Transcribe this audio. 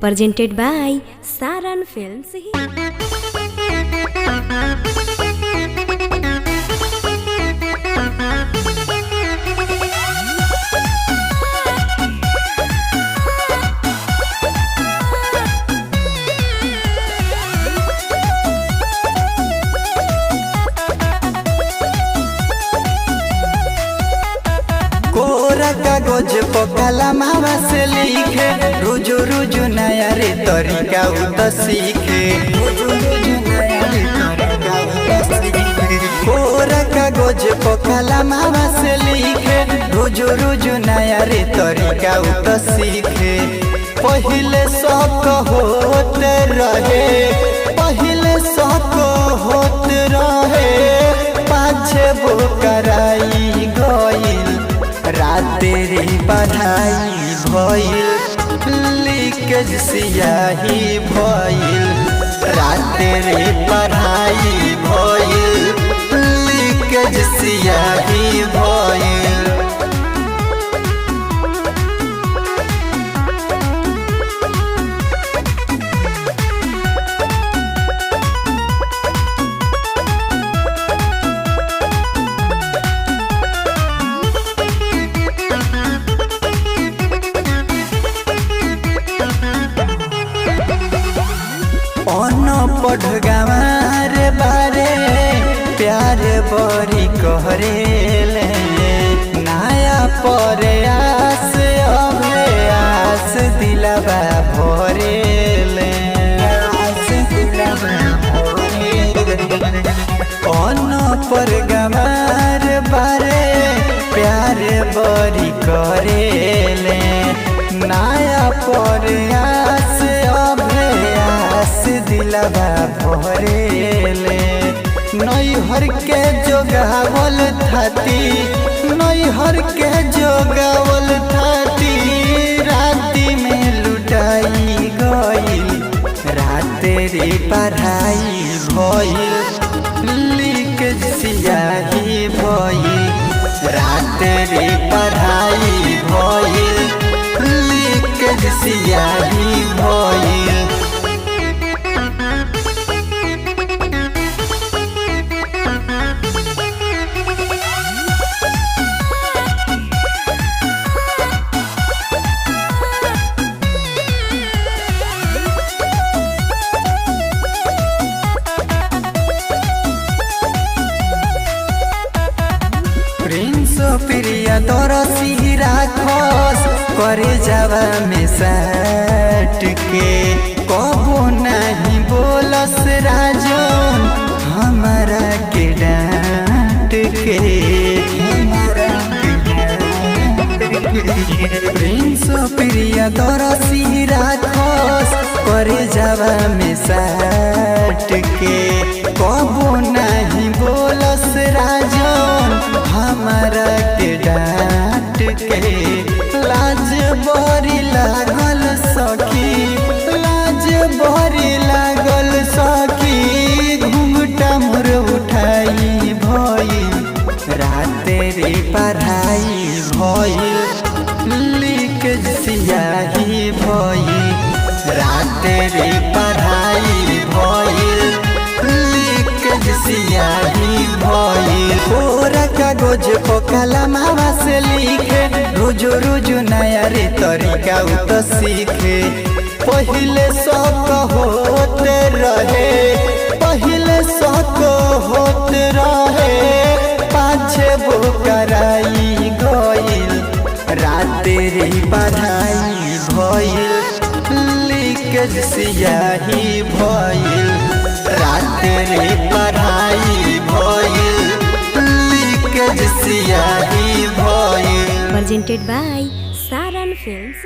presented by Saran Films. कोरा कागज पकाला मावा से लिखे रुजु रुजु नया रे तरीका उत सीखे कोरा कागज पकाला मावा से लिखे रुजु रुजु नया रे तरीका उत सीखे पहिले शौक होते रहे पहिले शौक होते रहे पाछे वो कराई गईल रातेरी पढ़ाई भइल लीकेज सियाही भइल रातेरी पढ़ाई भइल लीकेज सियाही भइल। पढ़ गवार बारे प्यार बड़ी कहरेले नया पर आस अभे आस दिलवा भरेले पर गवार बारे प्यार बड़ी करेले नया पर आस अभे आस दिलवा भरेले नैहर के जोगावल थाती नैहर के जोगावल थाती राती में लुटाई गईल रातेरी पढ़ाई भइल लीकेज सियाही भइल रातेरी पढ़ाई भइल लीकेज सियाही भइल। प्रिया तोरा सिहरा खस करे जावा में सट के कबो नहीं बोलस राजन हमारा के डांट के प्रिंस प्रिया तोरा सिहरा खस करे जावा में सट के कबो नहीं बोलस राजन हमारा के डांट के लाज बड़ी लागल सखी लाज बड़ी लागल सखी घूंघटा मोर उठाई भइल रातेरी पढ़ाई भइल लीकेज सियाही भइल रातेरी पढ़ाई भइल लीकेज सियाही भइल। कोरा कागज पकाला मावा से लिखे रुजु रुजु नया रे तरीका उत सीखे पहिले शौक होते रहे पहिले शौक होते रहे पाछे वो कराई गईल रातेरी पढ़ाई भइल लीकेज सियाही भइल रातेरी पढ़ाई भइल लीकेज सियाही भइल। Presented by Saran Films.